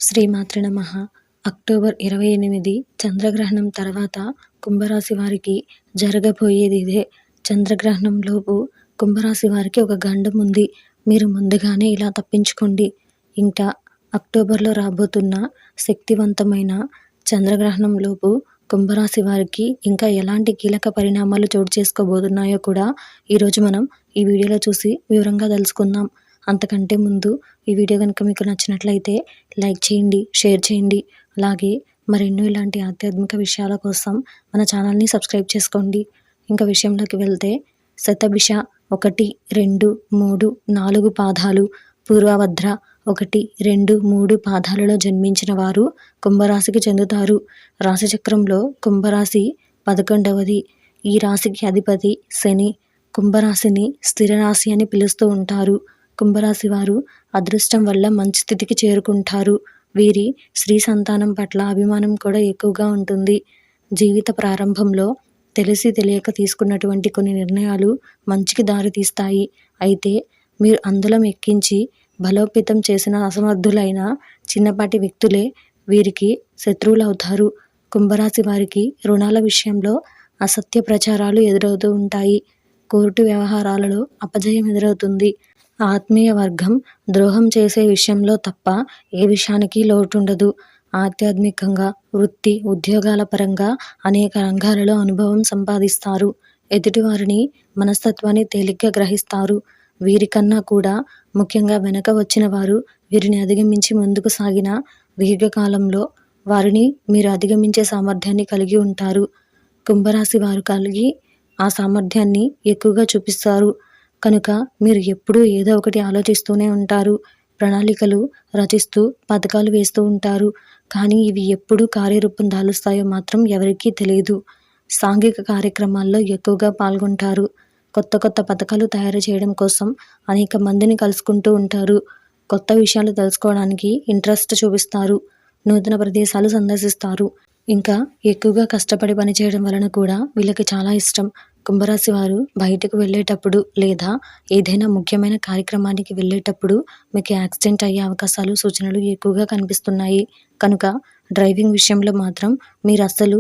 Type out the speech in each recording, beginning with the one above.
శ్రీమాత్రే నమః. అక్టోబర్ 28 చంద్రగ్రహణం తర్వాత కుంభరాశి వారికి జరగబోయేది ఇదే. చంద్రగ్రహణంలోపు కుంభరాశి వారికి ఒక గండం ఉంది. మీరు ముందుగానే ఇలా తప్పించుకోండి. ఇంకా అక్టోబర్లో రాబోతున్న శక్తివంతమైన చంద్రగ్రహణంలోపు కుంభరాశి వారికి ఇంకా ఎలాంటి కీలక పరిణామాలు చోటు చేసుకోబోతున్నాయో కూడా ఈరోజు మనం ఈ వీడియోలో చూసి వివరంగా తెలుసుకుందాం. అంతకంటే ముందు ఈ వీడియో కనుక మీకు నచ్చినట్లయితే లైక్ చేయండి, షేర్ చేయండి. అలాగే మరెన్నో ఇలాంటి ఆధ్యాత్మిక విషయాల కోసం మన ఛానల్ని సబ్స్క్రైబ్ చేసుకోండి. ఇంకా విషయంలోకి వెళ్తే శతభిష 1, 2, 3, 4 పాదాలు, పూర్వభద్ర 1, 2, 3 పాదాలలో జన్మించిన వారు కుంభరాశికి చెందుతారు. రాశిచక్రంలో కుంభరాశి 11వది. ఈ రాశికి అధిపతి శని. కుంభరాశిని స్థిర రాశి అని పిలుస్తూ ఉంటారు. కుంభరాశి వారు అదృష్టం వల్ల మంచి స్థితికి చేరుకుంటారు. వీరి స్త్రీ సంతానం పట్ల అభిమానం కూడా ఎక్కువగా ఉంటుంది. జీవిత ప్రారంభంలో తెలిసి తెలియక తీసుకున్నటువంటి కొన్ని నిర్ణయాలు మంచికి దారితీస్తాయి. అయితే మీరు అందులం ఎక్కించి బలోపేతం చేసిన అసమర్థులైన చిన్నపాటి వ్యక్తులే వీరికి శత్రువులవుతారు. కుంభరాశి వారికి రుణాల విషయంలో అసత్య ప్రచారాలు ఎదురవుతూ ఉంటాయి. కోర్టు వ్యవహారాలలో అపజయం ఎదురవుతుంది. ఆత్మీయ వర్గం ద్రోహం చేసే విషయంలో తప్ప ఏ విషయానికి లోటుండదు. ఆధ్యాత్మికంగా, వృత్తి, ఉద్యోగాల పరంగా అనేక రంగాలలో అనుభవం సంపాదిస్తారు. ఎదుటివారిని మనస్తత్వాన్ని తేలిగ్గా గ్రహిస్తారు. వీరికన్నా కూడా ముఖ్యంగా వెనక వచ్చిన వారు వీరిని అధిగమించి ముందుకు సాగిన దీర్ఘకాలంలో వారిని మీరు అధిగమించే సామర్థ్యాన్ని కలిగి ఉంటారు. కుంభరాశి వారు కలిగి ఆ సామర్థ్యాన్ని ఎక్కువగా చూపిస్తారు. కనుక మీరు ఎప్పుడూ ఏదో ఒకటి ఆలోచిస్తూనే ఉంటారు. ప్రణాళికలు రచిస్తూ పథకాలు వేస్తూ ఉంటారు. కానీ ఇవి ఎప్పుడు కార్యరూపం దాలుస్తాయో మాత్రం ఎవరికీ తెలియదు. సాంఘిక కార్యక్రమాల్లో ఎక్కువగా పాల్గొంటారు. కొత్త కొత్త పథకాలు తయారు చేయడం కోసం అనేక మందిని కలుసుకుంటూ ఉంటారు. కొత్త విషయాలు తెలుసుకోవడానికి ఇంట్రెస్ట్ చూపిస్తారు. నూతన ప్రదేశాలు సందర్శిస్తారు. ఇంకా ఎక్కువగా కష్టపడి పనిచేయడం వలన కూడా వీళ్ళకి చాలా ఇష్టం. కుంభరాశి వారు బయటకు వెళ్ళేటప్పుడు లేదా ఏదైనా ముఖ్యమైన కార్యక్రమానికి వెళ్ళేటప్పుడు మీకు యాక్సిడెంట్ అయ్యే అవకాశాలు, సూచనలు ఎక్కువగా కనిపిస్తున్నాయి. కనుక డ్రైవింగ్ విషయంలో మాత్రం మీరు అస్సలు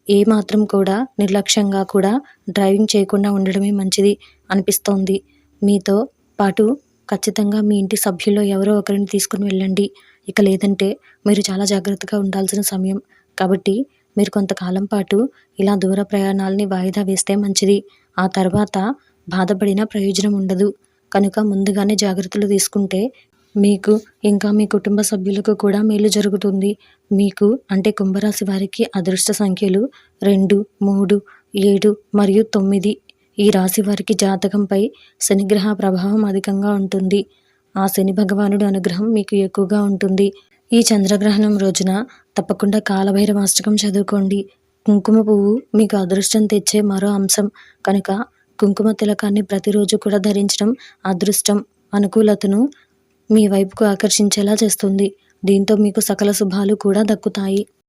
ఏమాత్రం కూడా నిర్లక్ష్యంగా కూడా డ్రైవింగ్ చేయకుండా ఉండడమే మంచిది అనిపిస్తోంది. మీతో పాటు ఖచ్చితంగా మీ ఇంటి సభ్యుల్లో ఎవరో ఒకరిని తీసుకుని వెళ్ళండి. ఇక లేదంటే మీరు చాలా జాగ్రత్తగా ఉండాల్సిన సమయం. కాబట్టి మీరు కొంతకాలం పాటు ఇలా దూర ప్రయాణాలని వాయిదా వేస్తే మంచిది. ఆ తర్వాత బాధపడిన ప్రయోజనం ఉండదు. కనుక ముందుగానే జాగ్రత్తలు తీసుకుంటే మీకు ఇంకా మీ కుటుంబ సభ్యులకు కూడా మేలు జరుగుతుంది. మీకు అంటే కుంభరాశి వారికి అదృష్ట సంఖ్యలు 2, 3, 7 మరియు 9. ఈ రాశి వారికి జాతకంపై శనిగ్రహ ప్రభావం అధికంగా ఉంటుంది. ఆ శని భగవానుడి అనుగ్రహం మీకు ఎక్కువగా ఉంటుంది. ఈ చంద్రగ్రహణం రోజున తప్పకుండా కాలభైరవాష్టకం చదువుకోండి. కుంకుమ పువ్వు మీకు అదృష్టం తెచ్చే మరో అంశం కనుక కుంకుమ తిలకాన్ని ప్రతిరోజు కూడా ధరించడం అదృష్టం, అనుకూలతను మీ వైపుకు ఆకర్షించేలా చేస్తుంది. దీంతో మీకు సకల శుభాలు కూడా దక్కుతాయి.